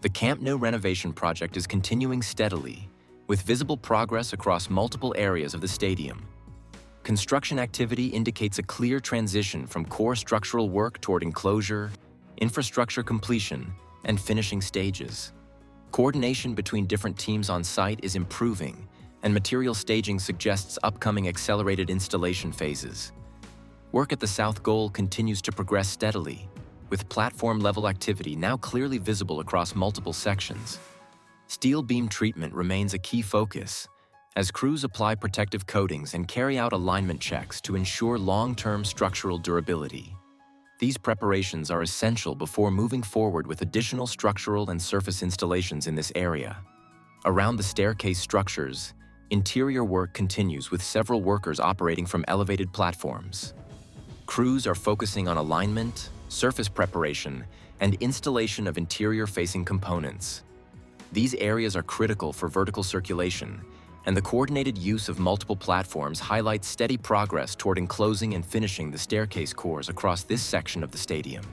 The Camp Nou renovation project is continuing steadily, with visible progress across multiple areas of the stadium. Construction activity indicates a clear transition from core structural work toward enclosure, infrastructure completion, and finishing stages. Coordination between different teams on site is improving, and material staging suggests upcoming accelerated installation phases. Work at the south goal continues to progress steadily, with platform-level activity now clearly visible across multiple sections. Steel beam treatment remains a key focus, as crews apply protective coatings and carry out alignment checks to ensure long-term structural durability. These preparations are essential before moving forward with additional structural and surface installations in this area. Around the staircase structures, interior work continues with several workers operating from elevated platforms. Crews are focusing on alignment, surface preparation, and installation of interior-facing components. These areas are critical for vertical circulation, and the coordinated use of multiple platforms highlights steady progress toward enclosing and finishing the staircase cores across this section of the stadium.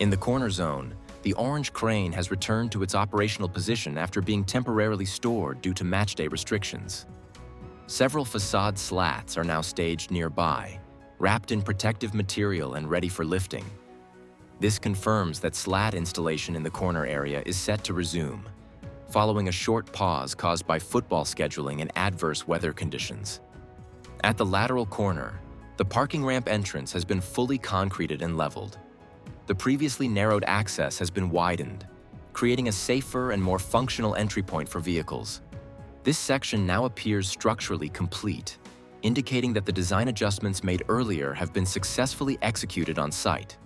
In the corner zone, the orange crane has returned to its operational position after being temporarily stored due to matchday restrictions. Several facade slats are now staged nearby, wrapped in protective material and ready for lifting. This confirms that slat installation in the corner area is set to resume, following a short pause caused by football scheduling and adverse weather conditions. At the lateral corner, the parking ramp entrance has been fully concreted and leveled. The previously narrowed access has been widened, creating a safer and more functional entry point for vehicles. This section now appears structurally complete, indicating that the design adjustments made earlier have been successfully executed on site.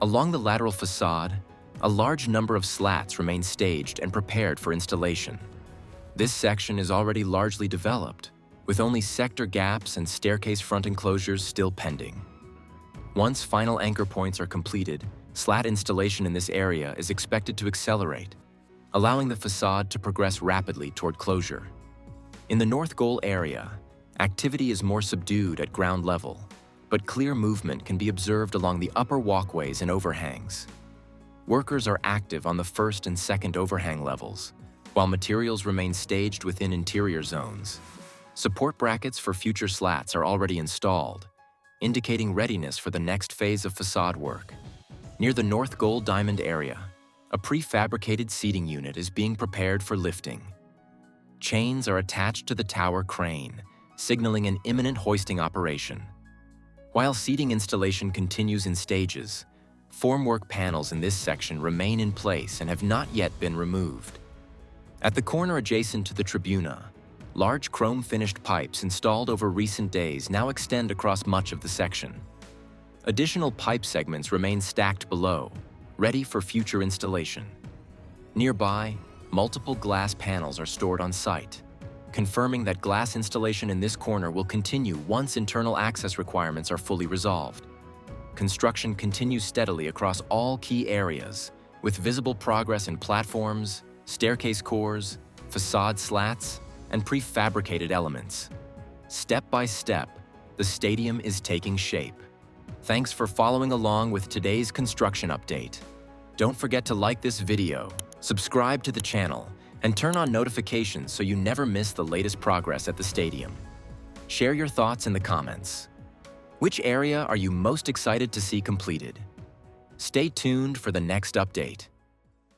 Along the lateral facade, a large number of slats remain staged and prepared for installation. This section is already largely developed, with only sector gaps and staircase front enclosures still pending. Once final anchor points are completed, slat installation in this area is expected to accelerate, allowing the facade to progress rapidly toward closure. In the north goal area, activity is more subdued at ground level, but clear movement can be observed along the upper walkways and overhangs. Workers are active on the first and second overhang levels, while materials remain staged within interior zones. Support brackets for future slats are already installed, indicating readiness for the next phase of facade work. Near the north goal diamond area, a prefabricated seating unit is being prepared for lifting. Chains are attached to the tower crane, signaling an imminent hoisting operation. While seating installation continues in stages, formwork panels in this section remain in place and have not yet been removed. At the corner adjacent to the Tribuna, large chrome-finished pipes installed over recent days now extend across much of the section. Additional pipe segments remain stacked below, ready for future installation. Nearby, multiple glass panels are stored on site, confirming that glass installation in this corner will continue once internal access requirements are fully resolved. Construction continues steadily across all key areas, with visible progress in platforms, staircase cores, facade slats, and prefabricated elements. Step by step, the stadium is taking shape. Thanks for following along with today's construction update. Don't forget to like this video, subscribe to the channel, and turn on notifications so you never miss the latest progress at the stadium. Share your thoughts in the comments. Which area are you most excited to see completed? Stay tuned for the next update.